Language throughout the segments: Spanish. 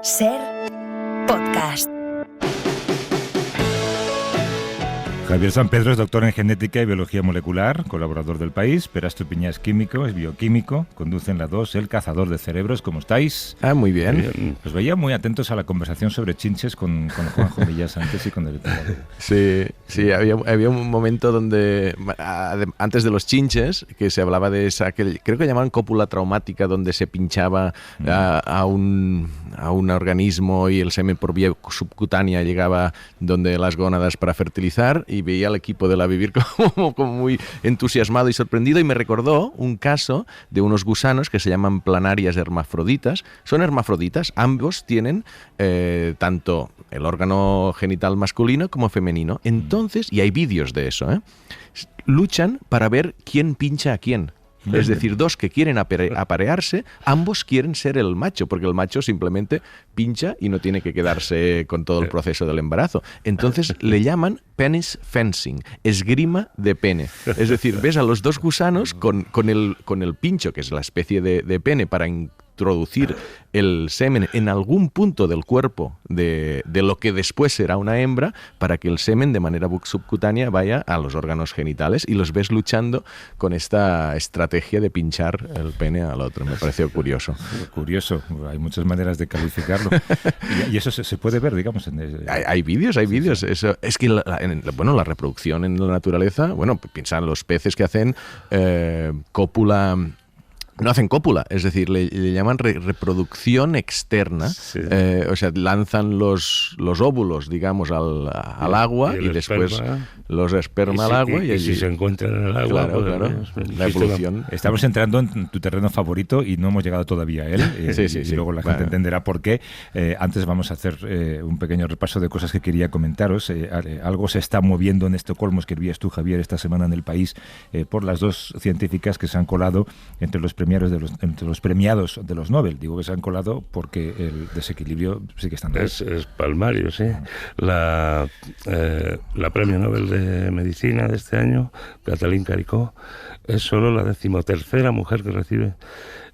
SER Podcast. Javier San Pedro es doctor en genética y biología molecular, colaborador del País. Perasto Piñá es químico, es bioquímico, conduce en la 2 El Cazador de Cerebros. ¿Cómo estáis? Muy bien. Os veía muy atentos a la conversación sobre chinches con Juanjo Millas antes y con el... Sí, había un momento donde, antes de los chinches, que se hablaba de esa, que creo que llamaban cópula traumática, donde se pinchaba a un organismo y el semen por vía subcutánea llegaba donde las gónadas para fertilizar, y veía al equipo de La Vivir como muy entusiasmado y sorprendido, y me recordó un caso de unos gusanos que se llaman planarias hermafroditas. Son hermafroditas, ambos tienen tanto el órgano genital masculino como femenino. Entonces, y hay vídeos de eso, luchan para ver quién pincha a quién. Es decir, dos que quieren aparearse, ambos quieren ser el macho, porque el macho simplemente pincha y no tiene que quedarse con todo el proceso del embarazo. Entonces le llaman penis fencing, esgrima de pene. Es decir, ves a los dos gusanos con el pincho, que es la especie de pene, para introducir el semen en algún punto del cuerpo de lo que después será una hembra, para que el semen de manera subcutánea vaya a los órganos genitales, y los ves luchando con esta estrategia de pinchar el pene al otro. Me pareció curioso. Curioso, hay muchas maneras de calificarlo. Y eso se puede ver, digamos. Hay vídeos. Eso, es que la reproducción en la naturaleza, piensa en los peces que hacen cópula. No hacen cópula, es decir, le llaman reproducción externa. Sí. O sea, lanzan los óvulos, digamos, al agua, y después los esperma al agua. Y si se encuentran en el agua, claro, la evolución. Estamos entrando en tu terreno favorito y no hemos llegado todavía a él. Sí. Y luego la gente entenderá por qué. Antes vamos a hacer un pequeño repaso de cosas que quería comentaros. Algo se está moviendo en Estocolmo, escribías tú, Javier, esta semana en El País, por las dos científicas que se han colado entre los premiados de los Nobel. Digo que se han colado porque el desequilibrio sí que está en es palmario, sí. La premio Nobel de Medicina de este año, Katalin Karikó, es solo la 13ª mujer que recibe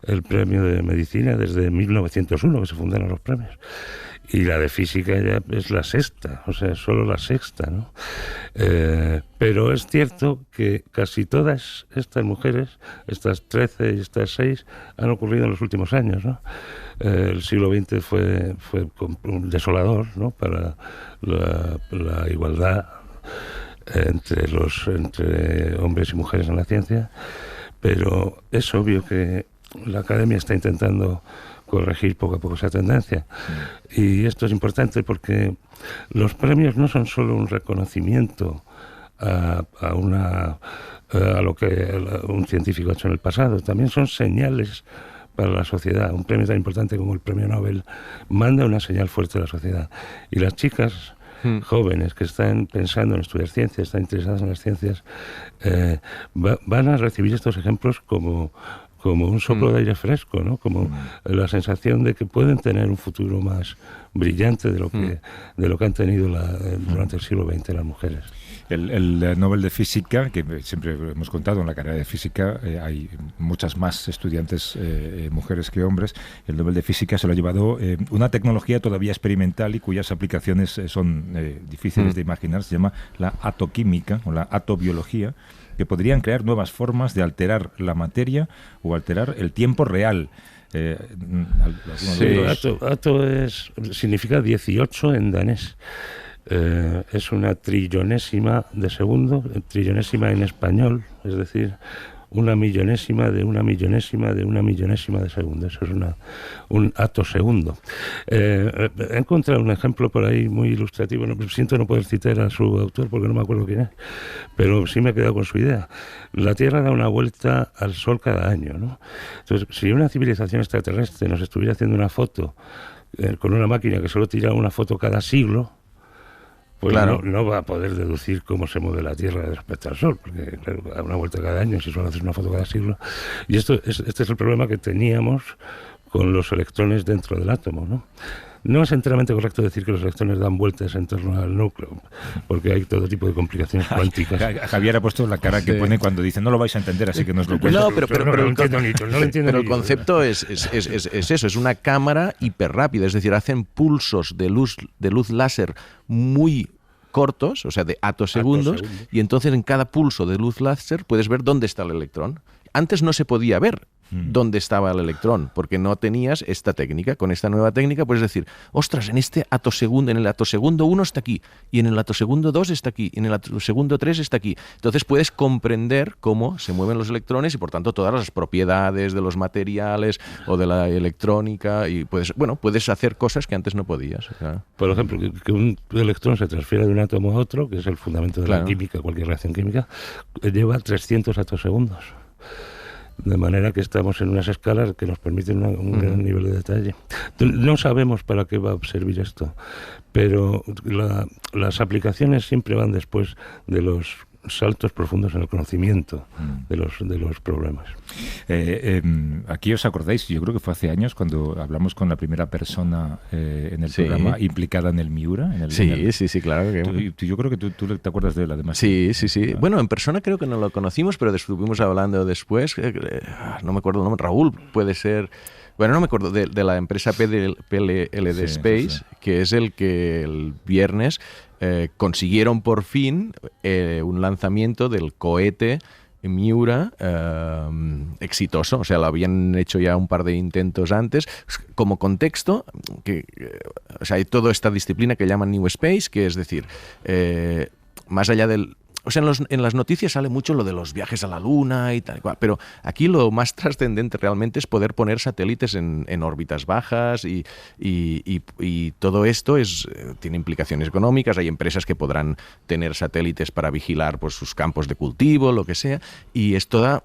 el premio de Medicina desde 1901, que se fundaron los premios. Y la de Física ya es la 6ª, o sea, solo la 6ª, ¿no? Pero es cierto que casi todas estas mujeres, estas 13 y estas 6, han ocurrido en los últimos años, ¿no? El siglo XX fue desolador, ¿no?, para la igualdad entre hombres y mujeres en la ciencia, pero es obvio que la academia está intentando corregir poco a poco esa tendencia. Y esto es importante porque los premios no son solo un reconocimiento a lo que un científico ha hecho en el pasado, también son señales para la sociedad. Un premio tan importante como el premio Nobel manda una señal fuerte a la sociedad. Y las chicas jóvenes que están pensando en estudiar ciencias, están interesadas en las ciencias, van a recibir estos ejemplos como un soplo de aire fresco, ¿no? Como la sensación de que pueden tener un futuro más brillante de lo que han tenido durante el siglo XX las mujeres. El Nobel de Física, que siempre hemos contado, en la carrera de Física hay muchas más estudiantes mujeres que hombres. El Nobel de Física se lo ha llevado una tecnología todavía experimental y cuyas aplicaciones son difíciles de imaginar. Se llama la atoquímica o la atobiología, que podrían crear nuevas formas de alterar la materia o alterar el tiempo real. Ato significa 18 en danés. Es una trillonésima de segundo, trillonésima en español, es decir, una millonésima de una millonésima de una millonésima de segundo. Eso es un atosegundo. He encontrado un ejemplo por ahí muy ilustrativo. Siento no poder citar a su autor porque no me acuerdo quién es, pero sí me he quedado con su idea. La Tierra da una vuelta al Sol cada año, ¿no? Entonces, si una civilización extraterrestre nos estuviera haciendo una foto con una máquina que solo tira una foto cada siglo, pues claro, no va a poder deducir cómo se mueve la Tierra respecto al Sol, porque claro, da una vuelta cada año, si solo haces una foto cada siglo. Y este es el problema que teníamos con los electrones dentro del átomo, ¿no? No es enteramente correcto decir que los electrones dan vueltas en torno al núcleo, porque hay todo tipo de complicaciones cuánticas. Javier ha puesto la cara que pone cuando dice no lo vais a entender, así que no os lo cuento. No, pero el concepto es eso, es una cámara hiperrápida, es decir, hacen pulsos de luz láser muy cortos, o sea, de atosegundos, y entonces en cada pulso de luz láser puedes ver dónde está el electrón. Antes no se podía ver dónde estaba el electrón, porque no tenías esta técnica. Con esta nueva técnica puedes decir, ostras, en el atosegundo 1 está aquí, y en el atosegundo 2 está aquí, y en el atosegundo 3 está aquí. Entonces puedes comprender cómo se mueven los electrones y por tanto todas las propiedades de los materiales o de la electrónica, y puedes hacer cosas que antes no podías. O sea. Por ejemplo, que un electrón se transfiera de un átomo a otro, que es el fundamento de la química, cualquier reacción química, lleva 300 atosegundos. De manera que estamos en unas escalas que nos permiten un gran nivel de detalle. No sabemos para qué va a servir esto, pero las aplicaciones siempre van después de los saltos profundos en el conocimiento de los problemas. Aquí os acordáis, yo creo que fue hace años cuando hablamos con la primera persona en el programa implicada en el Miura. Sí, claro. Yo creo que tú te acuerdas de él, además. Sí. Bueno, en persona creo que no lo conocimos, pero estuvimos hablando después. No me acuerdo el nombre. Raúl, puede ser. Bueno, no me acuerdo de la empresa PLD Space, que es el que el viernes consiguieron por fin un lanzamiento del cohete Miura exitoso. O sea, lo habían hecho ya un par de intentos antes. Como contexto, hay toda esta disciplina que llaman New Space, que es decir, más allá del... O sea, en las noticias sale mucho lo de los viajes a la Luna y tal y cual, pero aquí lo más trascendente realmente es poder poner satélites en órbitas bajas y todo esto tiene implicaciones económicas. Hay empresas que podrán tener satélites para vigilar pues, sus campos de cultivo, lo que sea, y esto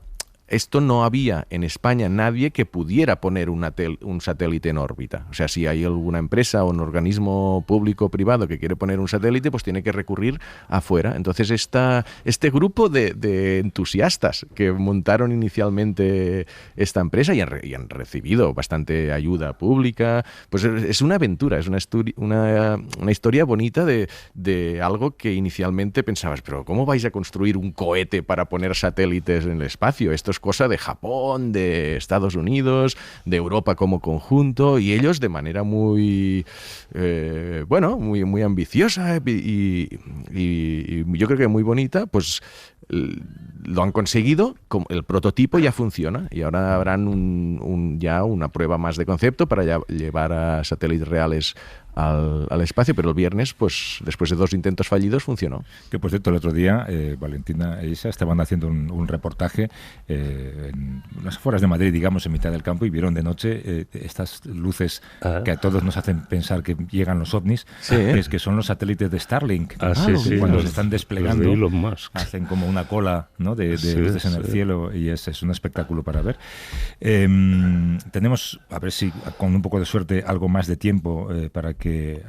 no había en España nadie que pudiera poner un satélite en órbita. O sea, si hay alguna empresa o un organismo público o privado que quiere poner un satélite, pues tiene que recurrir afuera. Entonces, este grupo de entusiastas que montaron inicialmente esta empresa y han recibido bastante ayuda pública, pues es una aventura, es una historia bonita de algo que inicialmente pensabas, pero ¿cómo vais a construir un cohete para poner satélites en el espacio? Esto es cosa de Japón, de Estados Unidos, de Europa como conjunto, y ellos de manera muy muy ambiciosa y yo creo que muy bonita, pues lo han conseguido, el prototipo ya funciona y ahora habrán ya una prueba más de concepto para llevar a satélites reales al espacio, pero el viernes, pues después de 2 intentos fallidos, funcionó. Que por cierto, el otro día Valentina e Isa estaban haciendo un reportaje en las afueras de Madrid, digamos, en mitad del campo, y vieron de noche estas luces que a todos nos hacen pensar que llegan los ovnis, que son los satélites de Starlink. Cuando se están desplegando, hacen como una cola, ¿no? de luces en el cielo, y es un espectáculo para ver. Tenemos, a ver si con un poco de suerte, algo más de tiempo para que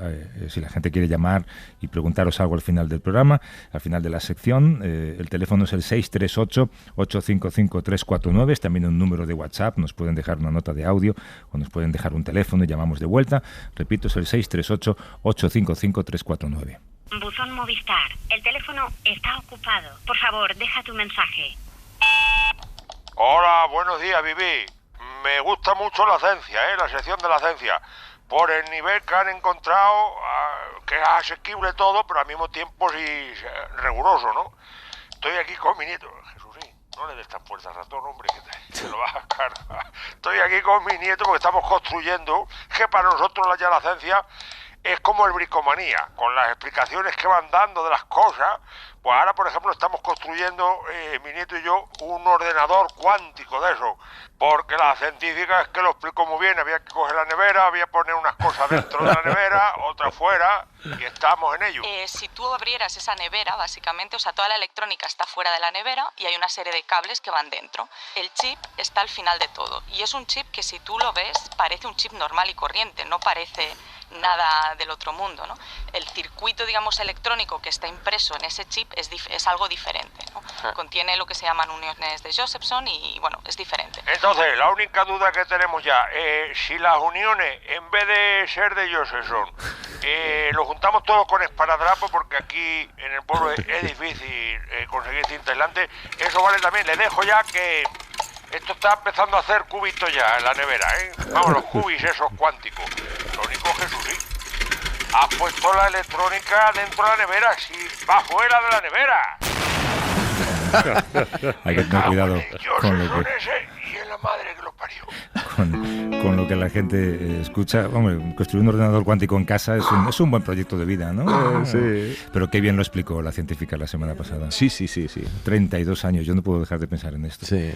si la gente quiere llamar y preguntaros algo al final del programa, al final de la sección. El teléfono es el 638-855-349, es también un número de WhatsApp, nos pueden dejar una nota de audio o nos pueden dejar un teléfono y llamamos de vuelta. Repito, es el 638-855-349. Buzón Movistar, el teléfono está ocupado. Por favor, deja tu mensaje. Hola, buenos días, Vivi. Me gusta mucho la ciencia, la sección de la ciencia. Por el nivel que han encontrado, que es asequible todo, pero al mismo tiempo sí riguroso, ¿no? Estoy aquí con mi nieto. Jesús, no le des tan fuerza al ratón, hombre, que te lo vas a cargar. Estoy aquí con mi nieto porque estamos construyendo, que para nosotros ya la ciencia es como el bricomanía, con las explicaciones que van dando de las cosas. Pues ahora, por ejemplo, estamos construyendo, mi nieto y yo, un ordenador cuántico de eso, porque la científica es que lo explicó muy bien. Había que coger la nevera, había que poner unas cosas dentro de la nevera, otras fuera, y estamos en ello. Si tú abrieras esa nevera, básicamente, o sea, toda la electrónica está fuera de la nevera y hay una serie de cables que van dentro. El chip está al final de todo, y es un chip que, si tú lo ves, parece un chip normal y corriente, no parece nada del otro mundo, ¿no? El circuito, digamos, electrónico que está impreso en ese chip es algo diferente, ¿no? Contiene lo que se llaman uniones de Josephson y, bueno, es diferente. Entonces, la única duda que tenemos ya, si las uniones, en vez de ser de Josephson, lo juntamos todos con esparadrapo, porque aquí en el pueblo es difícil conseguir cinta aislante, eso vale también. Le dejo ya que esto está empezando a hacer cubitos ya en la nevera, ¿eh? Vamos, los cubis esos cuánticos. Lo único, Jesús, sí. Has puesto la electrónica dentro de la nevera, sí, va fuera de la nevera. Hay que tener cuidado con lo que, y en la madre que lo parió. con lo que la gente escucha. Hombre, construir un ordenador cuántico en casa es un buen proyecto de vida, ¿no? Sí. Pero qué bien lo explicó la científica la semana pasada. Sí. 32 años, yo no puedo dejar de pensar en esto. Sí.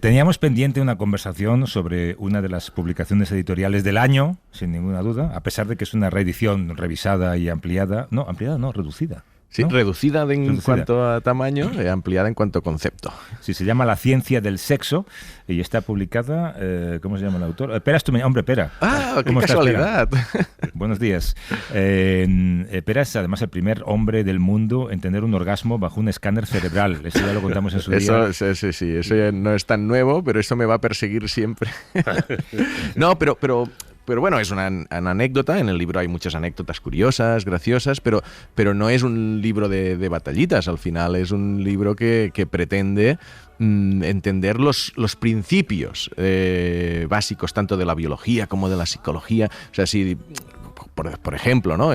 Teníamos pendiente una conversación sobre una de las publicaciones editoriales del año, sin ninguna duda, a pesar de que es una reedición revisada y ampliada. No, ampliada no, reducida. Sí, ¿no? reducida en cuanto a tamaño, ampliada en cuanto a concepto. Sí, se llama La ciencia del sexo y está publicada, ¿cómo se llama el autor? Pera Estumeña. Hombre, Pera. ¡Ah, qué ¿Cómo estás, casualidad! Pera? Buenos días. Pera es además el primer hombre del mundo en tener un orgasmo bajo un escáner cerebral. Eso ya lo contamos en su día. Sí, eso ya no es tan nuevo, pero eso me va a perseguir siempre. No, pero bueno, es una anécdota. En el libro hay muchas anécdotas curiosas, graciosas, pero no es un libro de batallitas. Al final es un libro que pretende entender los principios básicos tanto de la biología como de la psicología. O sea, si... Por ejemplo, ¿no?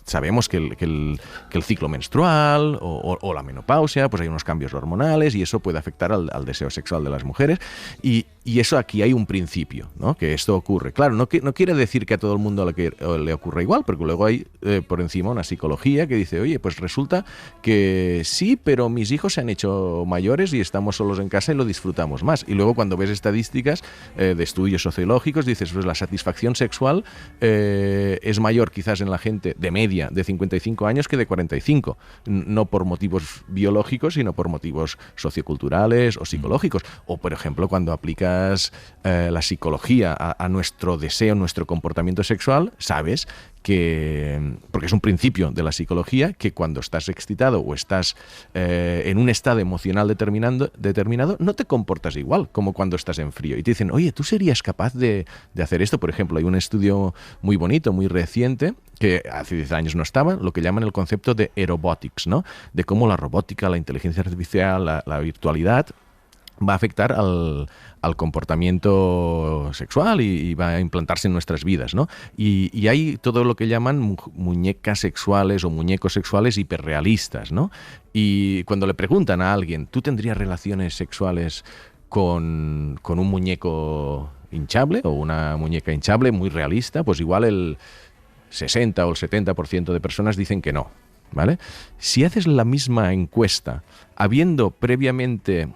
Sabemos que el ciclo menstrual o la menopausia, pues hay unos cambios hormonales y eso puede afectar al deseo sexual de las mujeres. Y eso aquí hay un principio, ¿no? Que esto ocurre. Claro, no quiere decir que a todo el mundo le ocurra igual, porque luego hay por encima una psicología que dice, oye, pues resulta que sí, pero mis hijos se han hecho mayores y estamos solos en casa y lo disfrutamos más. Y luego cuando ves estadísticas de estudios sociológicos, dices, pues la satisfacción sexual es mayor quizás en la gente de media de 55 años que de 45, no por motivos biológicos, sino por motivos socioculturales o psicológicos. O, por ejemplo, cuando aplicas la psicología a nuestro deseo, nuestro comportamiento sexual, sabes que, porque es un principio de la psicología, que cuando estás excitado o estás en un estado emocional determinado, no te comportas igual como cuando estás en frío. Y te dicen, oye, ¿tú serías capaz de hacer esto? Por ejemplo, hay un estudio muy bonito, muy reciente, que hace 10 años no estaba, lo que llaman el concepto de aerobotics, ¿no? De cómo la robótica, la inteligencia artificial, la virtualidad va a afectar al comportamiento sexual y va a implantarse en nuestras vidas, ¿no? Y hay todo lo que llaman muñecas sexuales o muñecos sexuales hiperrealistas, ¿no? Y cuando le preguntan a alguien, ¿tú tendrías relaciones sexuales con un muñeco hinchable o una muñeca hinchable muy realista? Pues igual el 60 o el 70% de personas dicen que no, ¿vale? Si haces la misma encuesta habiendo previamente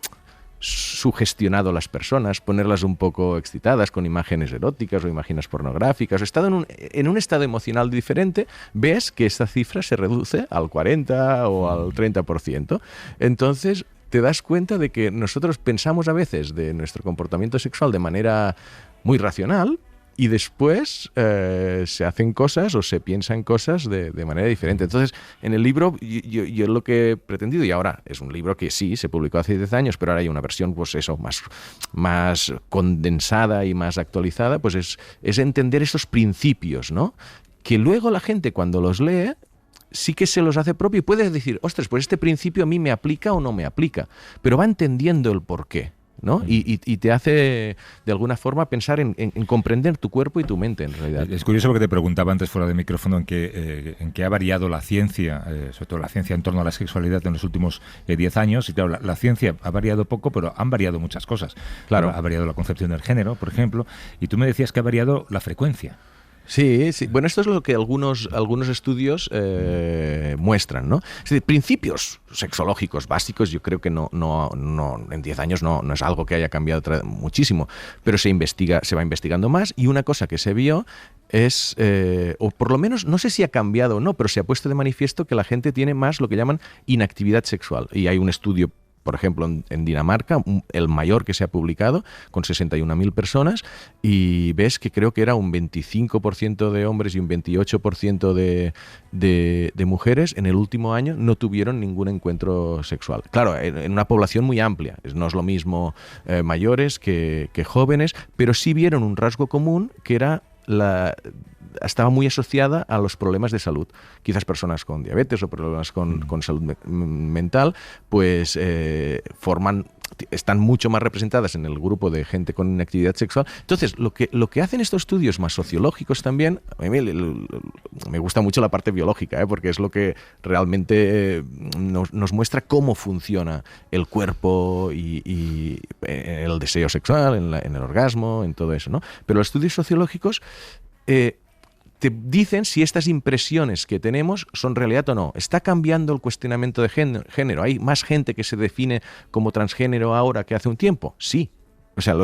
sugestionado a las personas, ponerlas un poco excitadas con imágenes eróticas o imágenes pornográficas, o estado en un estado emocional diferente, ves que esta cifra se reduce al 40 o al 30%. Entonces te das cuenta de que nosotros pensamos a veces de nuestro comportamiento sexual de manera muy racional, y después se hacen cosas o se piensan cosas de manera diferente. Entonces, en el libro, yo lo que he pretendido, y ahora es un libro que sí, se publicó hace 10 años, pero ahora hay una versión, pues eso, más condensada y más actualizada, pues es entender esos principios, ¿no? Que luego la gente cuando los lee sí que se los hace propio y puede decir, ostras, pues este principio a mí me aplica o no me aplica, pero va entendiendo el porqué, ¿no? Y te hace de alguna forma pensar en comprender tu cuerpo y tu mente, en realidad. Es curioso porque te preguntaba antes fuera de micrófono en qué ha variado la ciencia, sobre todo la ciencia en torno a la sexualidad en los últimos 10 años. Y claro, la ciencia ha variado poco, pero han variado muchas cosas. Claro. Ha variado la concepción del género, por ejemplo, y tú me decías que ha variado la frecuencia. Sí. Bueno, esto es lo que algunos estudios muestran, ¿no? Es decir, principios sexológicos básicos, yo creo que no en 10 años no es algo que haya cambiado muchísimo, pero se va investigando más, y una cosa que se vio es, o por lo menos, no sé si ha cambiado o no, pero se ha puesto de manifiesto que la gente tiene más lo que llaman inactividad sexual. Y hay un estudio por ejemplo, en Dinamarca, el mayor que se ha publicado, con 61.000 personas, y ves que creo que era un 25% de hombres y un 28% de mujeres en el último año no tuvieron ningún encuentro sexual. Claro, en una población muy amplia, no es lo mismo mayores que jóvenes, pero sí vieron un rasgo común que era estaba muy asociada a los problemas de salud. Quizás personas con diabetes o problemas con salud mental, pues están mucho más representadas en el grupo de gente con inactividad sexual. Entonces, lo que hacen estos estudios más sociológicos también, a mí me gusta mucho la parte biológica, porque es lo que realmente nos muestra cómo funciona el cuerpo y el deseo sexual, en el orgasmo, en todo eso, ¿no? Pero los estudios sociológicos te dicen si estas impresiones que tenemos son realidad o no. ¿Está cambiando el cuestionamiento de género? ¿Hay más gente que se define como transgénero ahora que hace un tiempo? Sí. O sea,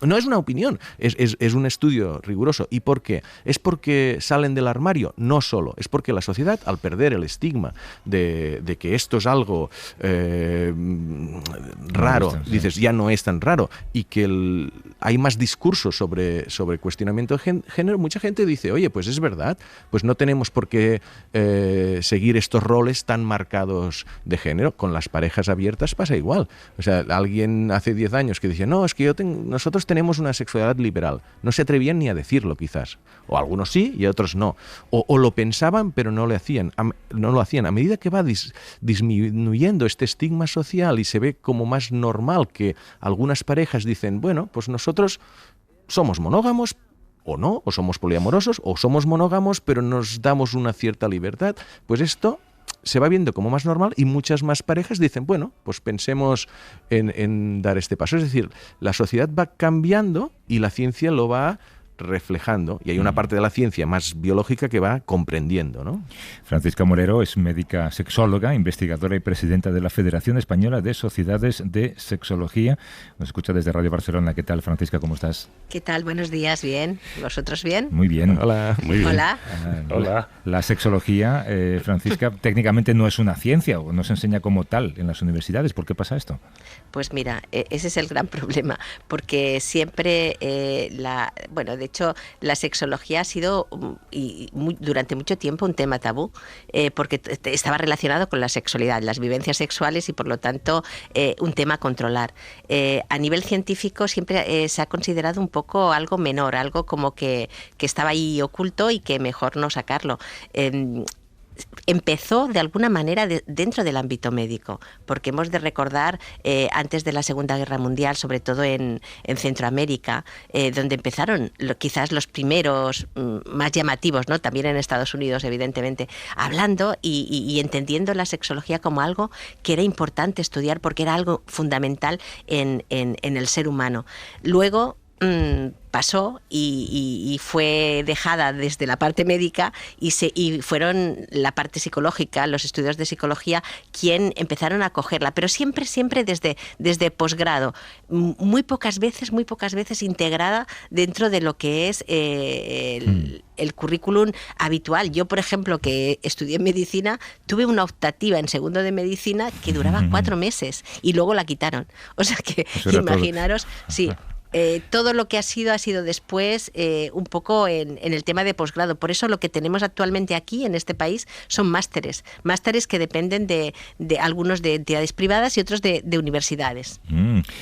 no es una opinión, es un estudio riguroso. ¿Y por qué? ¿Es porque salen del armario? No solo. Es porque la sociedad, al perder el estigma de que esto es algo raro, dices, ya no es tan raro, y que hay más discursos sobre cuestionamiento de género, mucha gente dice, oye, pues es verdad, pues no tenemos por qué seguir estos roles tan marcados de género. Con las parejas abiertas pasa igual. O sea, alguien hace 10 años que decía, no, es que nosotros tenemos una sexualidad liberal. No se atrevían ni a decirlo, quizás. O algunos sí y otros no. O lo pensaban, pero no lo hacían. A medida que va disminuyendo este estigma social y se ve como más normal que algunas parejas dicen, bueno, pues nosotros somos monógamos, o no, o somos poliamorosos, o somos monógamos, pero nos damos una cierta libertad, pues esto se va viendo como más normal y muchas más parejas dicen, bueno, pues pensemos en dar este paso. Es decir, la sociedad va cambiando y la ciencia lo va reflejando, y hay una parte de la ciencia más biológica que va comprendiendo, ¿no? Francisca Morero es médica sexóloga, investigadora y presidenta de la Federación Española de Sociedades de Sexología. Nos escucha desde Radio Barcelona. ¿Qué tal, Francisca? ¿Cómo estás? ¿Qué tal? Buenos días. Bien. ¿Vosotros bien? Muy bien. Hola. Muy bien. Hola. Hola. La sexología, Francisca, técnicamente no es una ciencia o no se enseña como tal en las universidades. ¿Por qué pasa esto? Pues mira, ese es el gran problema, porque siempre de hecho, la sexología ha sido durante mucho tiempo un tema tabú, porque estaba relacionado con la sexualidad, las vivencias sexuales, y por lo tanto un tema a controlar. A nivel científico siempre se ha considerado un poco algo menor, algo como que estaba ahí oculto y que mejor no sacarlo. Empezó de alguna manera dentro del ámbito médico, porque hemos de recordar antes de la Segunda Guerra Mundial, sobre todo en Centroamérica, donde empezaron quizás los primeros más llamativos, ¿no? También en Estados Unidos, evidentemente, hablando y entendiendo la sexología como algo que era importante estudiar porque era algo fundamental en el ser humano. Luego pasó y fue dejada desde la parte médica y fueron la parte psicológica, los estudios de psicología, quien empezaron a cogerla, pero siempre desde posgrado, muy pocas veces integrada dentro de lo que es el currículum habitual. Yo, por ejemplo, que estudié medicina, tuve una optativa en segundo de medicina que duraba 4 meses y luego la quitaron. O sea que imaginaros, sí. Todo lo que ha sido después un poco en el tema de posgrado. Por eso lo que tenemos actualmente aquí en este país son másteres que dependen de algunos de entidades privadas y otros de universidades.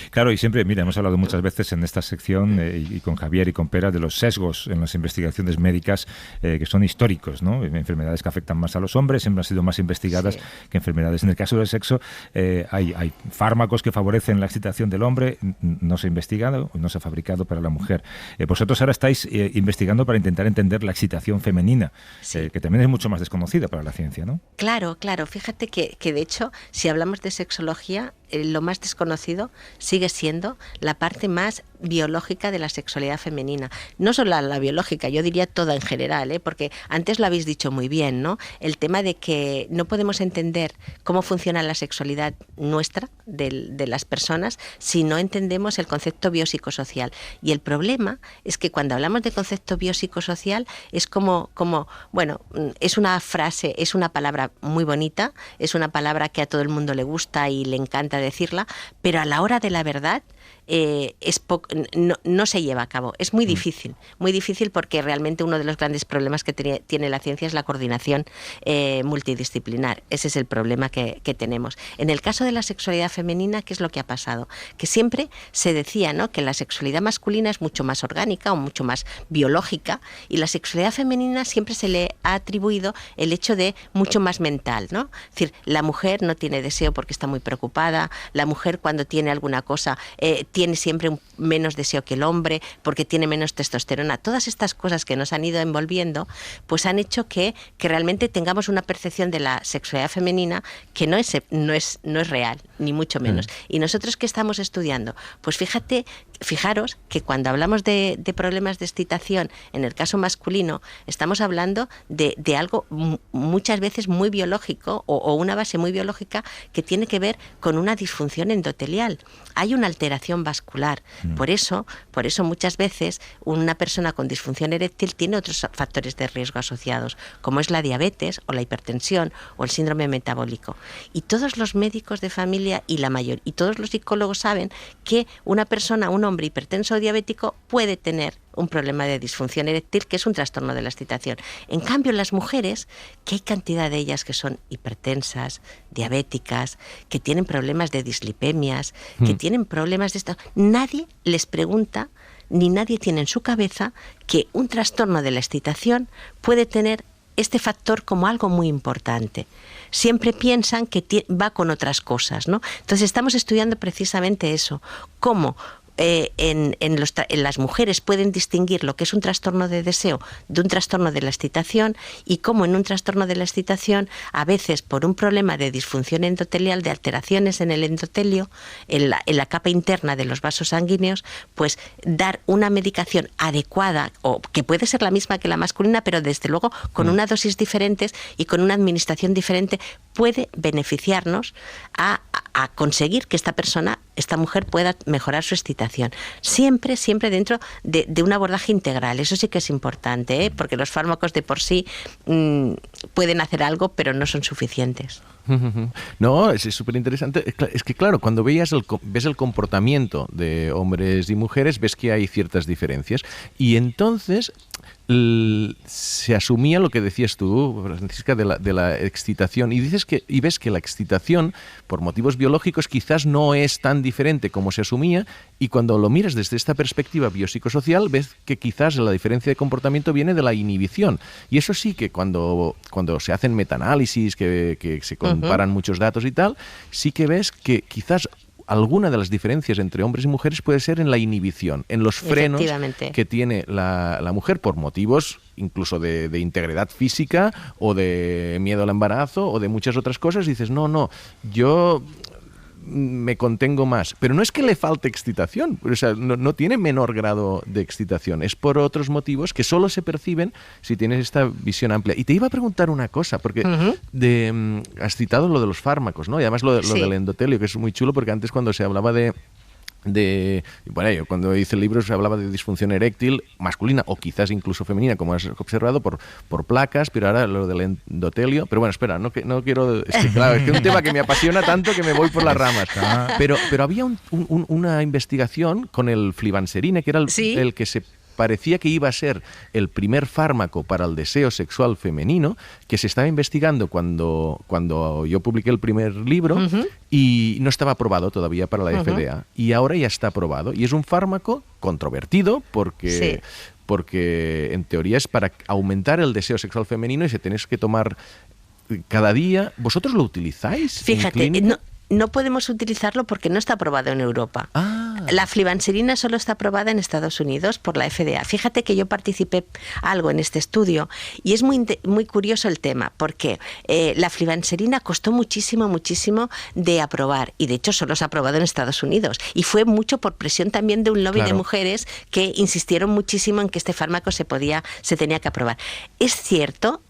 Claro, y siempre, mira, hemos hablado muchas veces en esta sección y con Javier y con Pera de los sesgos en las investigaciones médicas que son históricos, ¿no? Enfermedades que afectan más a los hombres siempre han sido más investigadas que enfermedades. En el caso del sexo hay fármacos que favorecen la excitación del hombre, no se ha investigado, no se ha fabricado para la mujer. Vosotros ahora estáis investigando para intentar entender la excitación femenina, que también es mucho más desconocida para la ciencia, ¿no? Claro. Fíjate que de hecho, si hablamos de sexología, lo más desconocido sigue siendo la parte más biológica de la sexualidad femenina. No solo la biológica, yo diría toda en general, porque antes lo habéis dicho muy bien, ¿no? El tema de que no podemos entender cómo funciona la sexualidad nuestra, de las personas, si no entendemos el concepto biopsicosocial. Y el problema es que cuando hablamos de concepto biopsicosocial es como, bueno, es una frase, es una palabra muy bonita, es una palabra que a todo el mundo le gusta y le encanta decirla, pero a la hora de la verdad no se lleva a cabo. Es muy difícil porque realmente uno de los grandes problemas que tiene la ciencia es la coordinación multidisciplinar. Ese es el problema que tenemos. En el caso de la sexualidad femenina, ¿qué es lo que ha pasado? Que siempre se decía, ¿no?, que la sexualidad masculina es mucho más orgánica o mucho más biológica, y la sexualidad femenina siempre se le ha atribuido el hecho de mucho más mental, ¿no? Es decir, la mujer no tiene deseo porque está muy preocupada, la mujer cuando tiene alguna cosa tiene siempre menos deseo que el hombre porque tiene menos testosterona. Todas estas cosas que nos han ido envolviendo pues han hecho que realmente tengamos una percepción de la sexualidad femenina que no es real, ni mucho menos. Y nosotros, ¿qué estamos estudiando? Pues fijaros que cuando hablamos de problemas de excitación en el caso masculino, estamos hablando de algo muchas veces muy biológico o una base muy biológica que tiene que ver con una disfunción endotelial. Hay una alteración vascular. Por eso muchas veces una persona con disfunción eréctil tiene otros factores de riesgo asociados, como es la diabetes o la hipertensión o el síndrome metabólico. Y todos los médicos de familia y todos los psicólogos saben que una persona, un hombre hipertenso o diabético puede tener un problema de disfunción eréctil, que es un trastorno de la excitación. En cambio, las mujeres, que hay cantidad de ellas que son hipertensas, diabéticas, que tienen problemas de dislipemias, que tienen problemas de esto, nadie les pregunta, ni nadie tiene en su cabeza que un trastorno de la excitación puede tener este factor como algo muy importante. Siempre piensan que va con otras cosas, ¿no? Entonces estamos estudiando precisamente eso, cómo en las mujeres pueden distinguir lo que es un trastorno de deseo de un trastorno de la excitación, y cómo en un trastorno de la excitación, a veces por un problema de disfunción endotelial, de alteraciones en el endotelio, en la capa interna de los vasos sanguíneos, pues dar una medicación adecuada, o que puede ser la misma que la masculina, pero desde luego con una dosis diferentes y con una administración diferente, puede beneficiarnos a conseguir que esta mujer pueda mejorar su excitación. Siempre dentro de un abordaje integral. Eso sí que es importante, porque los fármacos de por sí pueden hacer algo, pero no son suficientes. No, es súper interesante. Es que claro, cuando ves el comportamiento de hombres y mujeres, ves que hay ciertas diferencias. Y entonces se asumía lo que decías tú, Francisca, de la excitación, y ves que la excitación, por motivos biológicos, quizás no es tan diferente como se asumía, y cuando lo miras desde esta perspectiva biopsicosocial, ves que quizás la diferencia de comportamiento viene de la inhibición. Y eso sí que cuando se hacen metaanálisis, que se comparan muchos datos y tal, sí que ves que quizás alguna de las diferencias entre hombres y mujeres puede ser en la inhibición, en los frenos que tiene la mujer por motivos incluso de integridad física o de miedo al embarazo o de muchas otras cosas. Y dices, no, yo me contengo más. Pero no es que le falte excitación, o sea, no tiene menor grado de excitación, es por otros motivos que solo se perciben si tienes esta visión amplia. Y te iba a preguntar una cosa, porque has citado lo de los fármacos, ¿no? Y además lo del endotelio, que es muy chulo, porque antes cuando se hablaba bueno, yo cuando hice el libro se hablaba de disfunción eréctil masculina o quizás incluso femenina, como has observado, por placas, pero ahora lo del endotelio. Pero bueno, espera, no quiero... Es que es un tema que me apasiona tanto que me voy por las ramas. Pero había una investigación con el flibanserine, que era el que se parecía que iba a ser el primer fármaco para el deseo sexual femenino, que se estaba investigando cuando yo publiqué el primer libro, y no estaba aprobado todavía para la FDA. Y ahora ya está aprobado. Y es un fármaco controvertido porque en teoría es para aumentar el deseo sexual femenino y se tenéis que tomar cada día. ¿Vosotros lo utilizáis? Fíjate, no podemos utilizarlo porque no está aprobado en Europa. La flibanserina solo está aprobada en Estados Unidos por la FDA. Fíjate que yo participé algo en este estudio y es muy curioso el tema, porque la flibanserina costó muchísimo de aprobar, y de hecho solo se ha aprobado en Estados Unidos, y fue mucho por presión también de un lobby de mujeres que insistieron muchísimo en que este fármaco se tenía que aprobar. Es cierto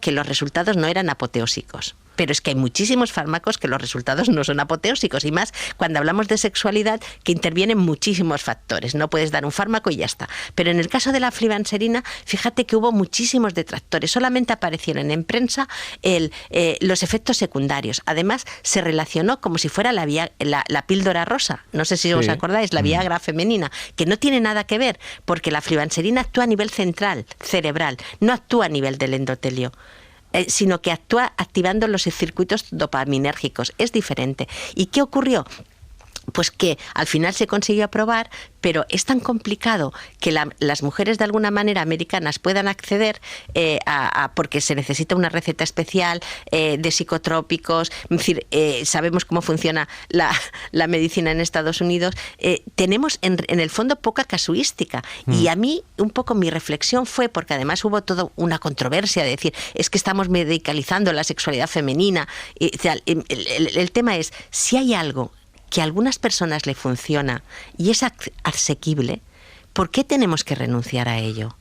que los resultados no eran apoteósicos. Pero es que hay muchísimos fármacos que los resultados no son apoteósicos, y más cuando hablamos de sexualidad, que intervienen muchísimos factores. No puedes dar un fármaco y ya está. Pero en el caso de la flibanserina, fíjate que hubo muchísimos detractores. Solamente aparecieron en prensa los efectos secundarios. Además, se relacionó como si fuera la píldora rosa. No sé si os acordáis, la Viagra femenina, que no tiene nada que ver, porque la flibanserina actúa a nivel central, cerebral, no actúa a nivel del endotelio. Sino que actúa activando los circuitos dopaminérgicos. Es diferente. ¿Y qué ocurrió? Pues que al final se consiguió aprobar, pero es tan complicado que las mujeres de alguna manera americanas puedan acceder porque se necesita una receta especial de psicotrópicos. Es decir, sabemos cómo funciona la medicina en Estados Unidos. Tenemos en el fondo poca casuística. Y a mí un poco mi reflexión fue, porque además hubo toda una controversia de decir, es que estamos medicalizando la sexualidad femenina. El tema es, si hay algo que a algunas personas le funciona y es asequible, ¿por qué tenemos que renunciar a ello?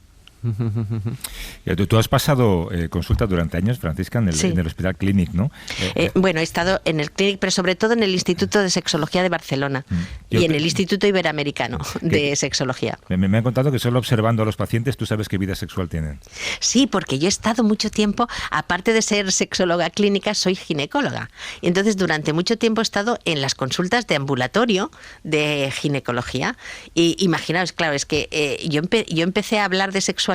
Tú has pasado consulta durante años, Francisca, en el Hospital Clínic, ¿no? Bueno, he estado en el Clínic, pero sobre todo en el Instituto de Sexología de Barcelona y en el Instituto Iberoamericano de Sexología. Me han contado que solo observando a los pacientes tú sabes qué vida sexual tienen. Sí, porque yo he estado mucho tiempo, aparte de ser sexóloga clínica, soy ginecóloga. Y entonces durante mucho tiempo he estado en las consultas de ambulatorio de ginecología. Y imaginaos, claro, es que yo empecé a hablar de sexualidad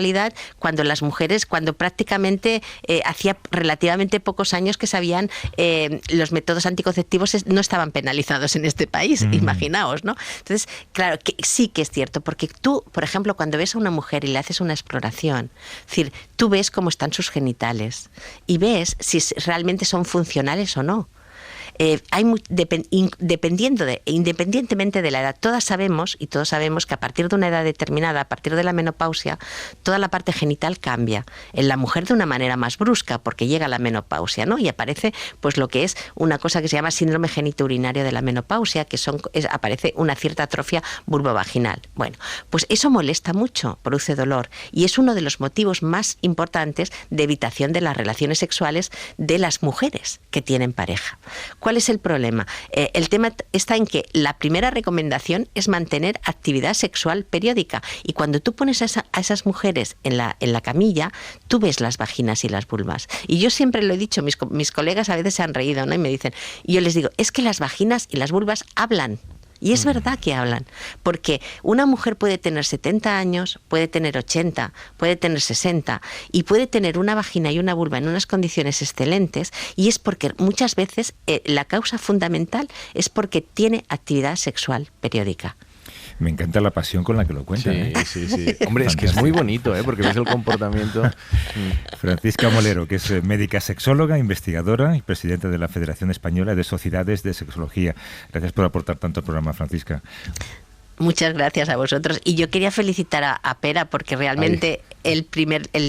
cuando las mujeres, cuando prácticamente hacía relativamente pocos años que sabían los métodos anticonceptivos no estaban penalizados en este país, imaginaos, ¿no? Entonces, claro, que sí que es cierto, porque tú, por ejemplo, cuando ves a una mujer y le haces una exploración, es decir, tú ves cómo están sus genitales y ves si realmente son funcionales o no. Independientemente de la edad, todos sabemos que a partir de una edad determinada, a partir de la menopausia, toda la parte genital cambia. En la mujer de una manera más brusca, porque llega la menopausia, ¿no? Y aparece pues lo que es una cosa que se llama síndrome genitourinario de la menopausia, que aparece una cierta atrofia vulvovaginal. Bueno, pues eso molesta mucho, produce dolor, y es uno de los motivos más importantes de evitación de las relaciones sexuales de las mujeres que tienen pareja. ¿Cuál es el problema? El tema está en que la primera recomendación es mantener actividad sexual periódica, y cuando tú pones a esas mujeres en la camilla, tú ves las vaginas y las vulvas. Y yo siempre lo he dicho, mis colegas a veces se han reído, ¿no? Y me dicen, y yo les digo, es que las vaginas y las vulvas hablan. Y es verdad que hablan, porque una mujer puede tener 70 años, puede tener 80, puede tener 60 y puede tener una vagina y una vulva en unas condiciones excelentes, y es porque muchas veces la causa fundamental es porque tiene actividad sexual periódica. Me encanta la pasión con la que lo cuentan. Sí. Hombre, es que es muy bonito, porque ves el comportamiento. Francisca Molero, que es médica sexóloga, investigadora y presidenta de la Federación Española de Sociedades de Sexología. Gracias por aportar tanto al programa, Francisca. Muchas gracias a vosotros. Y yo quería felicitar a Pera, porque realmente el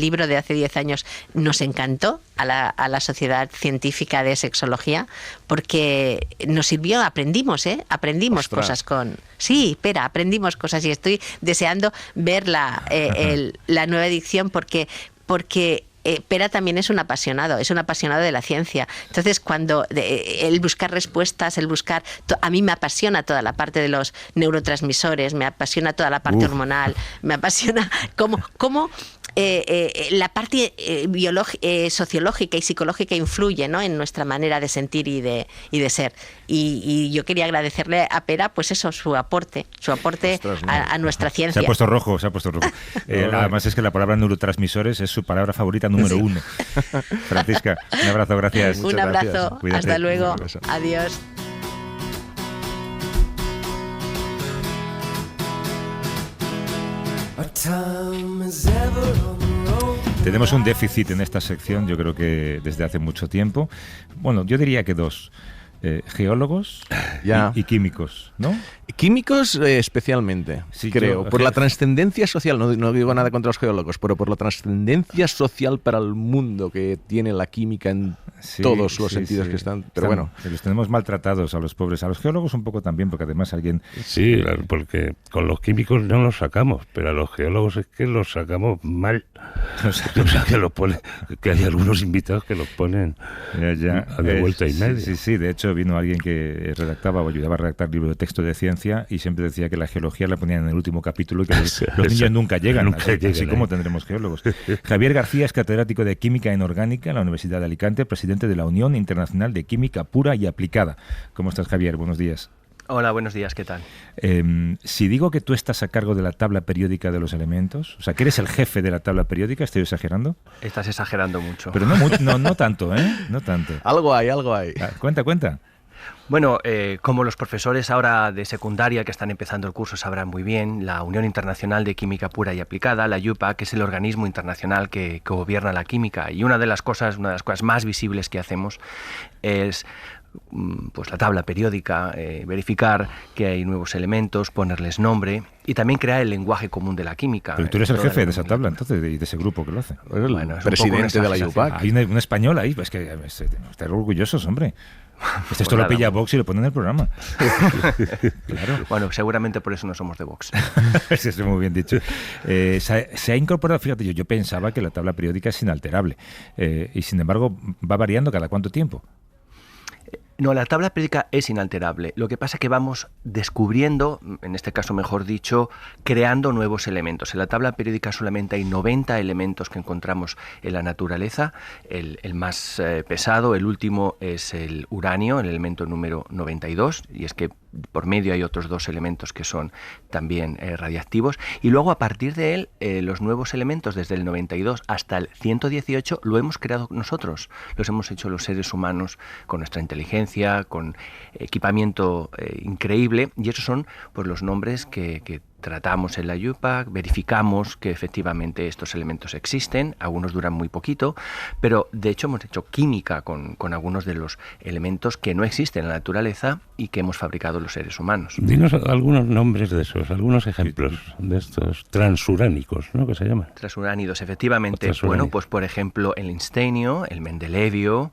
libro de hace 10 años nos encantó a la Sociedad Científica de Sexología, porque nos sirvió, aprendimos cosas con... Sí, Pera, aprendimos cosas, y estoy deseando ver la nueva edición porque Pera también es un apasionado de la ciencia. Entonces, cuando el buscar respuestas, a mí me apasiona toda la parte de los neurotransmisores, me apasiona toda la parte hormonal, me apasiona cómo la parte sociológica y psicológica influye, ¿no?, en nuestra manera de sentir y de ser. Y yo quería agradecerle a Pera, pues eso, su aporte a nuestra ciencia. Se ha puesto rojo. Además es que la palabra neurotransmisores es su palabra favorita número 1. Francisca, un abrazo, gracias. Un abrazo, hasta luego, adiós. Tenemos un déficit en esta sección, yo creo que desde hace mucho tiempo. Bueno, yo diría que dos. geólogos y químicos, ¿no? Químicos especialmente, Sí, creo. Por la trascendencia social, no digo nada contra los geólogos, pero por la trascendencia social para el mundo que tiene la química en todos los sentidos que están. Pero bueno. Los tenemos maltratados a los pobres, a los geólogos un poco también, porque además alguien... Sí, porque con los químicos no los sacamos, pero a los geólogos es que los sacamos mal. O sea, que hay algunos invitados que los ponen de vuelta y media. Sí, de hecho vino alguien que redactaba o ayudaba a redactar libros de texto de ciencia y siempre decía que la geología la ponían en el último capítulo y que los niños nunca llegan, así como tendremos geólogos. Javier García es catedrático de Química Inorgánica en la Universidad de Alicante, presidente de la Unión Internacional de Química Pura y Aplicada. ¿Cómo estás, Javier? Buenos días. Hola, buenos días, ¿qué tal? Si digo que tú estás a cargo de la tabla periódica de los elementos, o sea, que eres el jefe de la tabla periódica, ¿estoy exagerando? Estás exagerando mucho. Pero no tanto, ¿eh? No tanto. Algo hay. Cuenta. Bueno, como los profesores ahora de secundaria que están empezando el curso sabrán muy bien, la Unión Internacional de Química Pura y Aplicada, la IUPAC, es el organismo internacional que gobierna la química, y una de las cosas más visibles que hacemos es pues la tabla periódica, verificar que hay nuevos elementos, ponerles nombre y también crear el lenguaje común de la química. Pero tú eres el jefe de esa tabla, entonces, de ese grupo que lo hace. Bueno, presidente de la IUPAC. Hay un español ahí, es que están orgullosos, hombre. Esto lo pilla Vox y lo pone en el programa. Claro. Bueno, seguramente por eso no somos de Vox. Eso es muy bien dicho. Se ha incorporado, fíjate, yo pensaba que la tabla periódica es inalterable y sin embargo va variando cada cuánto tiempo. No, la tabla periódica es inalterable. Lo que pasa es que vamos descubriendo, en este caso mejor dicho, creando nuevos elementos. En la tabla periódica solamente hay 90 elementos que encontramos en la naturaleza. El más pesado, el último, es el uranio, el elemento número 92, y es que por medio hay otros 2 elementos que son también radiactivos. Y luego, a partir de él, los nuevos elementos, desde el 92 hasta el 118, lo hemos creado nosotros. Los hemos hecho los seres humanos con nuestra inteligencia, con equipamiento increíble, y esos son pues los nombres que tratamos en la IUPAC, verificamos que efectivamente estos elementos existen, algunos duran muy poquito, pero de hecho hemos hecho química con algunos de los elementos que no existen en la naturaleza y que hemos fabricado los seres humanos. Dinos algunos nombres de esos, algunos ejemplos de estos transuránicos, ¿no?, que se llaman. Transuránidos, efectivamente. Bueno, pues por ejemplo el instenio, el mendelevio,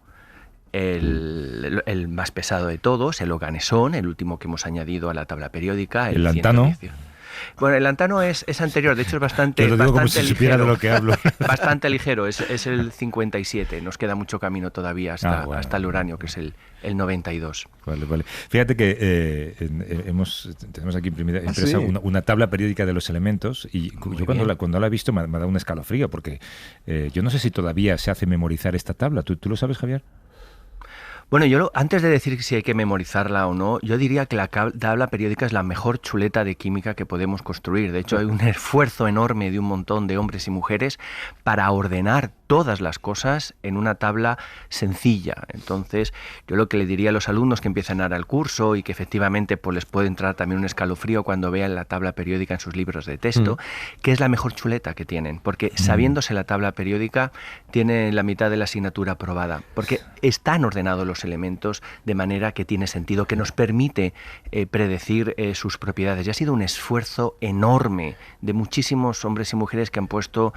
el más pesado de todos, el oganesón, el último que hemos añadido a la tabla periódica. El lantano. Bueno, el lantano es anterior, de hecho es bastante, lo digo como si supiera de lo que hablo. Bastante ligero, es el 57, nos queda mucho camino todavía hasta el uranio, que es el 92. Vale. Fíjate que tenemos aquí impresa una tabla periódica de los elementos, y yo cuando la he visto me ha dado un escalofrío, porque yo no sé si todavía se hace memorizar esta tabla. ¿Tú lo sabes, Javier? Bueno, antes de decir si hay que memorizarla o no, yo diría que la tabla periódica es la mejor chuleta de química que podemos construir. De hecho, hay un esfuerzo enorme de un montón de hombres y mujeres para ordenar todas las cosas en una tabla sencilla. Entonces, yo lo que le diría a los alumnos que empiezan ahora el curso y que efectivamente pues les puede entrar también un escalofrío cuando vean la tabla periódica en sus libros de texto, que es la mejor chuleta que tienen, porque sabiéndose la tabla periódica tienen la mitad de la asignatura aprobada, porque están ordenados los elementos de manera que tiene sentido, que nos permite predecir sus propiedades. Y ha sido un esfuerzo enorme de muchísimos hombres y mujeres que han puesto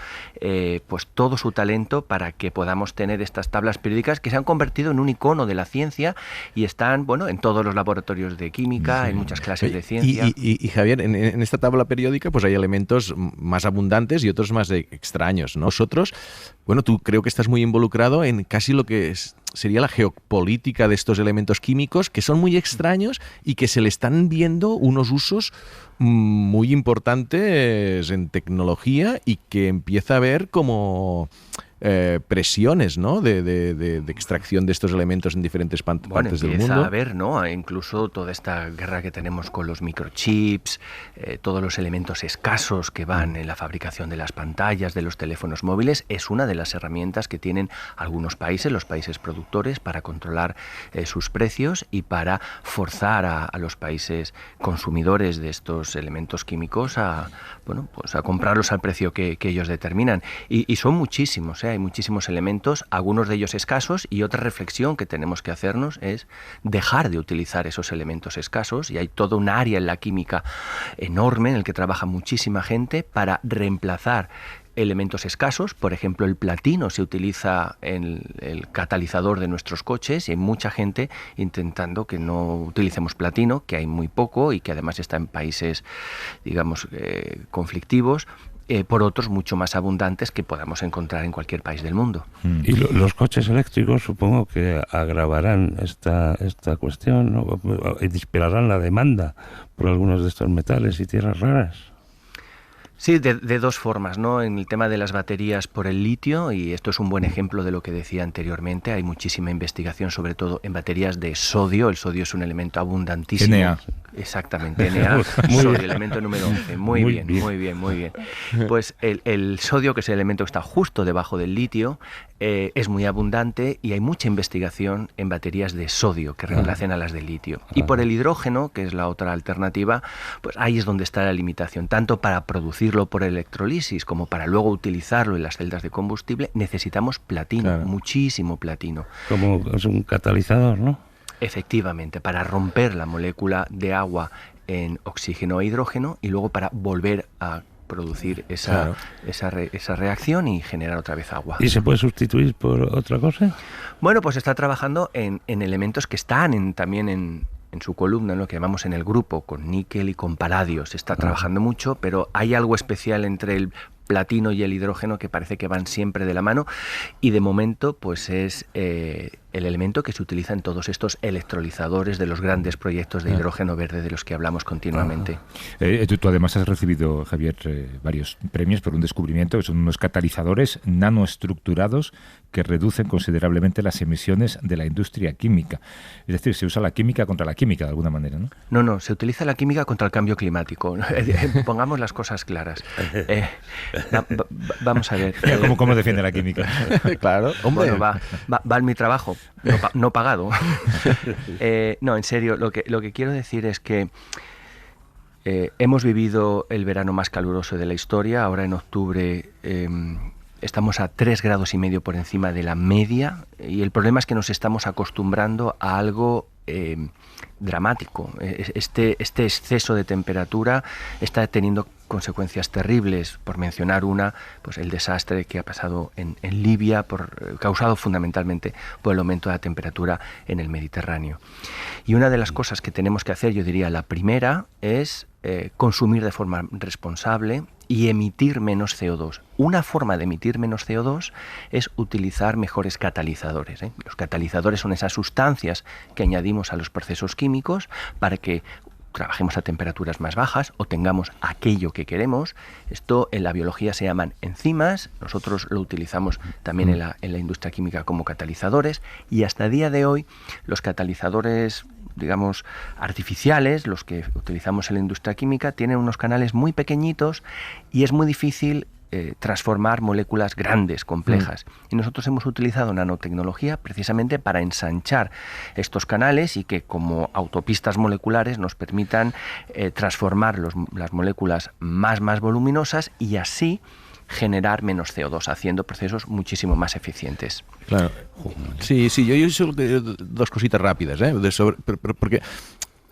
pues todo su talento para que podamos tener estas tablas periódicas que se han convertido en un icono de la ciencia y están, bueno, en todos los laboratorios de química, en muchas clases de ciencia. Y Javier, en esta tabla periódica pues hay elementos más abundantes y otros más extraños, ¿no? Nosotros, bueno, tú creo que estás muy involucrado en casi lo que sería la geopolítica de estos elementos químicos, que son muy extraños y que se le están viendo unos usos muy importantes en tecnología, y que empieza a haber como presiones, ¿no?, de extracción de estos elementos en diferentes partes del mundo. Empieza a haber, ¿no?, incluso toda esta guerra que tenemos con los microchips, todos los elementos escasos que van en la fabricación de las pantallas, de los teléfonos móviles, es una de las herramientas que tienen algunos países, los países productores, para controlar sus precios y para forzar a los países consumidores de estos elementos químicos a comprarlos al precio que ellos determinan. Y son muchísimos, hay muchísimos elementos, algunos de ellos escasos, y otra reflexión que tenemos que hacernos es dejar de utilizar esos elementos escasos, y hay toda un área en la química enorme en el que trabaja muchísima gente para reemplazar elementos escasos. Por ejemplo, el platino se utiliza en el catalizador de nuestros coches y hay mucha gente intentando que no utilicemos platino, que hay muy poco y que además está en países, digamos, conflictivos, por otros mucho más abundantes que podamos encontrar en cualquier país del mundo. Y los coches eléctricos supongo que agravarán esta cuestión, ¿no? Y dispararán la demanda por algunos de estos metales y tierras raras. Sí, de dos formas, ¿no? En el tema de las baterías por el litio, y esto es un buen ejemplo de lo que decía anteriormente, hay muchísima investigación, sobre todo en baterías de sodio. El sodio es un elemento abundantísimo. Na. Exactamente, Na, sodio, elemento número 11. Muy bien. Pues el sodio, que es el elemento que está justo debajo del litio, es muy abundante y hay mucha investigación en baterías de sodio que reemplacen a las de litio. Y por el hidrógeno, que es la otra alternativa, pues ahí es donde está la limitación. Tanto para producirlo por electrolisis como para luego utilizarlo en las celdas de combustible, necesitamos platino, muchísimo platino. Como es un catalizador, ¿no? Efectivamente, para romper la molécula de agua en oxígeno e hidrógeno y luego para volver a producir esa reacción y generar otra vez agua. ¿Y se puede sustituir por otra cosa? Bueno, pues está trabajando en elementos que están también en su columna, en lo que llamamos en el grupo, con níquel y con paladio. Se está trabajando mucho, pero hay algo especial entre el platino y el hidrógeno que parece que van siempre de la mano, y de momento pues es el elemento que se utiliza en todos estos electrolizadores de los grandes proyectos de hidrógeno verde de los que hablamos continuamente. Tú además has recibido, Javier, varios premios por un descubrimiento, que son unos catalizadores nanoestructurados que reducen considerablemente las emisiones de la industria química. Es decir, se usa la química contra la química de alguna manera, ¿no? No, se utiliza la química contra el cambio climático. Pongamos las cosas claras. Vamos a ver. ¿Cómo defiende la química? Claro, hombre. Bueno, va en mi trabajo, no pagado. No, en serio, lo que quiero decir es que hemos vivido el verano más caluroso de la historia. Ahora en octubre estamos a 3,5 grados por encima de la media, y el problema es que nos estamos acostumbrando a algo dramático. Este exceso de temperatura está teniendo consecuencias terribles. Por mencionar una, pues el desastre que ha pasado en Libia, causado fundamentalmente por el aumento de la temperatura en el Mediterráneo. Y una de las cosas que tenemos que hacer, yo diría, la primera es consumir de forma responsable y emitir menos CO2. Una forma de emitir menos CO2 es utilizar mejores catalizadores. Los catalizadores son esas sustancias que añadimos a los procesos químicos para que trabajemos a temperaturas más bajas o tengamos aquello que queremos. Esto en la biología se llaman enzimas. Nosotros lo utilizamos también en la industria química como catalizadores, y hasta el día de hoy los catalizadores, digamos, artificiales, los que utilizamos en la industria química, tienen unos canales muy pequeñitos y es muy difícil transformar moléculas grandes, complejas. Y nosotros hemos utilizado nanotecnología precisamente para ensanchar estos canales y que como autopistas moleculares nos permitan transformar las moléculas más voluminosas y así generar menos CO2, haciendo procesos muchísimo más eficientes. Claro. Sí, yo solo dos cositas rápidas, porque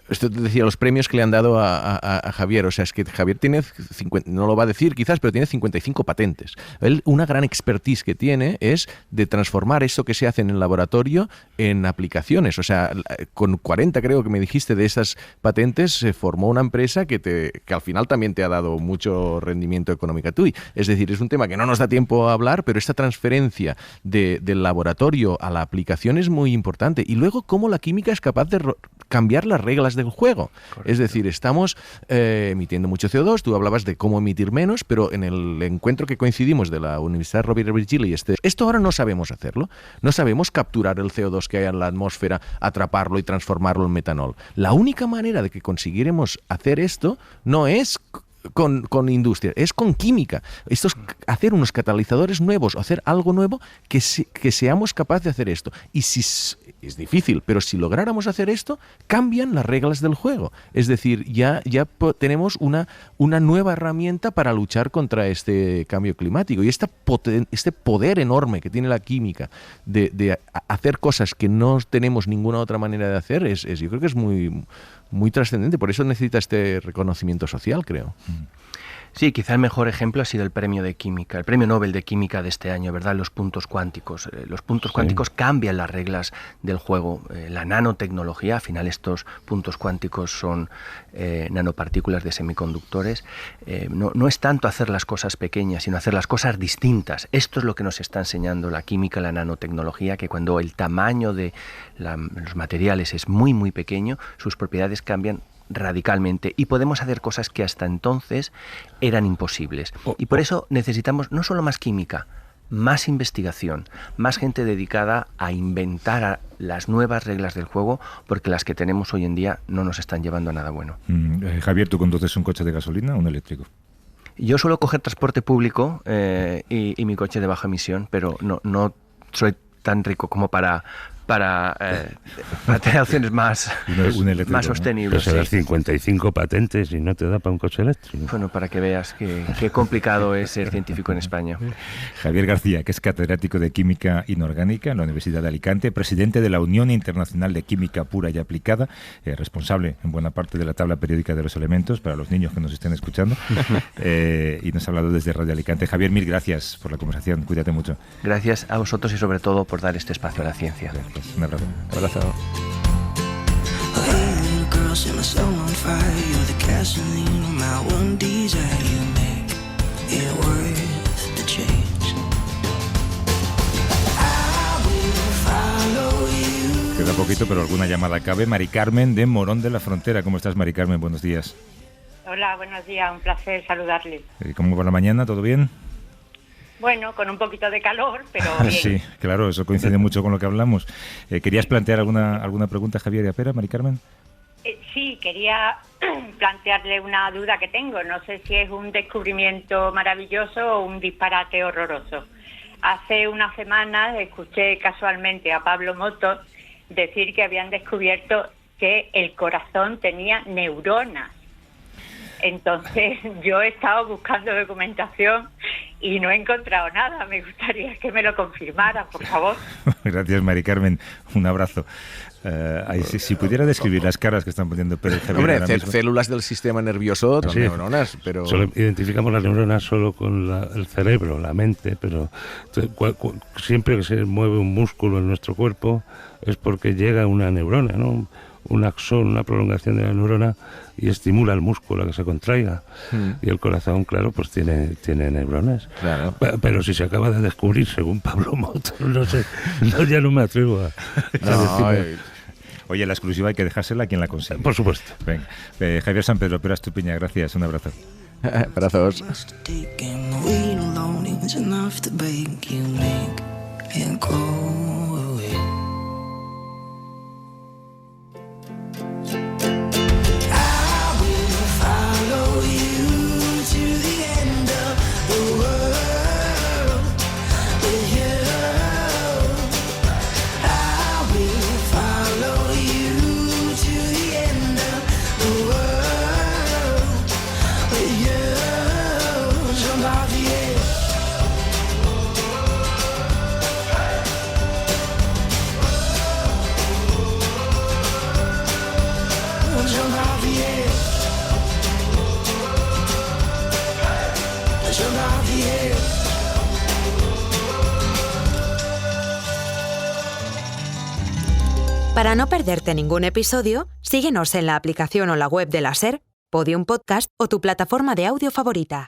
esto te decía, los premios que le han dado a Javier. O sea, es que Javier tiene 50, no lo va a decir quizás, pero tiene 55 patentes. Él, una gran expertise que tiene es de transformar esto que se hace en el laboratorio en aplicaciones. O sea, con 40 creo que me dijiste de esas patentes se formó una empresa que al final también te ha dado mucho rendimiento económico a tú. Es decir, es un tema que no nos da tiempo a hablar, pero esta transferencia del laboratorio a la aplicación es muy importante. Y luego, cómo la química es capaz de cambiar las reglas del juego. Correcto. Es decir, estamos emitiendo mucho CO2, tú hablabas de cómo emitir menos, pero en el encuentro que coincidimos de la Universidad Rovira i Virgili, esto ahora no sabemos hacerlo, no sabemos capturar el CO2 que hay en la atmósfera, atraparlo y transformarlo en metanol. La única manera de que consiguiéramos hacer esto no es con industria, es con química. Esto es hacer unos catalizadores nuevos, hacer algo nuevo que seamos capaces de hacer esto. Y es difícil, pero si lográramos hacer esto, cambian las reglas del juego. Es decir, ya tenemos una nueva herramienta para luchar contra este cambio climático. Y este poder enorme que tiene la química de hacer cosas que no tenemos ninguna otra manera de hacer, yo creo que es muy, muy trascendente. Por eso necesita este reconocimiento social, creo. Sí, quizá el mejor ejemplo ha sido el premio de química, el premio Nobel de química de este año, ¿verdad? Los puntos cuánticos. Los puntos cuánticos cambian las reglas del juego. La nanotecnología, al final estos puntos cuánticos son nanopartículas de semiconductores. No es tanto hacer las cosas pequeñas, sino hacer las cosas distintas. Esto es lo que nos está enseñando la química, la nanotecnología, que cuando el tamaño de los materiales es muy, muy pequeño, sus propiedades cambian radicalmente y podemos hacer cosas que hasta entonces eran imposibles. Y por eso necesitamos no solo más química, más investigación, más gente dedicada a inventar las nuevas reglas del juego, porque las que tenemos hoy en día no nos están llevando a nada bueno. Javier, ¿tú conduces un coche de gasolina o un eléctrico? Yo suelo coger transporte público y mi coche de baja emisión, pero no soy tan rico como para tener opciones más sostenibles. Pero serás 55 patentes y no te da para un coche eléctrico. Bueno, para que veas qué complicado es ser científico en España. Javier García, que es catedrático de Química Inorgánica en la Universidad de Alicante, presidente de la Unión Internacional de Química Pura y Aplicada, responsable en buena parte de la tabla periódica de los elementos para los niños que nos estén escuchando, y nos ha hablado desde Radio Alicante. Javier, mil gracias por la conversación. Cuídate mucho. Gracias a vosotros y sobre todo por dar este espacio a la ciencia. Gracias. Un abrazo. Un abrazo. Queda poquito, pero alguna llamada cabe. Mari Carmen de Morón de la Frontera. ¿Cómo estás, Mari Carmen? Buenos días. Hola, buenos días. Un placer saludarle. ¿Cómo va la mañana? ¿Todo bien? Bueno, con un poquito de calor, pero bien. Sí, claro, eso coincide mucho con lo que hablamos. ¿Querías plantear alguna pregunta a Javier y a Pera, Mari Carmen? Sí, quería plantearle una duda que tengo. No sé si es un descubrimiento maravilloso o un disparate horroroso. Hace unas semanas escuché casualmente a Pablo Motos decir que habían descubierto que el corazón tenía neuronas. Entonces yo he estado buscando documentación y no he encontrado nada. Me gustaría que me lo confirmara, por favor. Gracias, Mari Carmen. Un abrazo. Si pudiera describir las caras que están poniendo Pérez Javier. Hombre, células del sistema nervioso, sí, neuronas, pero... Solo identificamos las neuronas solo con el cerebro, la mente, pero siempre que se mueve un músculo en nuestro cuerpo es porque llega una neurona, ¿no? Un axón, una prolongación de la neurona, y estimula el músculo a que se contraiga. Y el corazón, claro, pues tiene neuronas. Claro. Pero si se acaba de descubrir, según Pablo Motos, no sé, ya no me atrevo a decirlo. Oye, la exclusiva hay que dejársela a quien la consigue. Por supuesto. Venga. Javier San Pedro, Pera Estupiña, gracias. Un abrazo. Abrazos. Para no perderte ningún episodio, síguenos en la aplicación o la web de la SER, Podium Podcast o tu plataforma de audio favorita.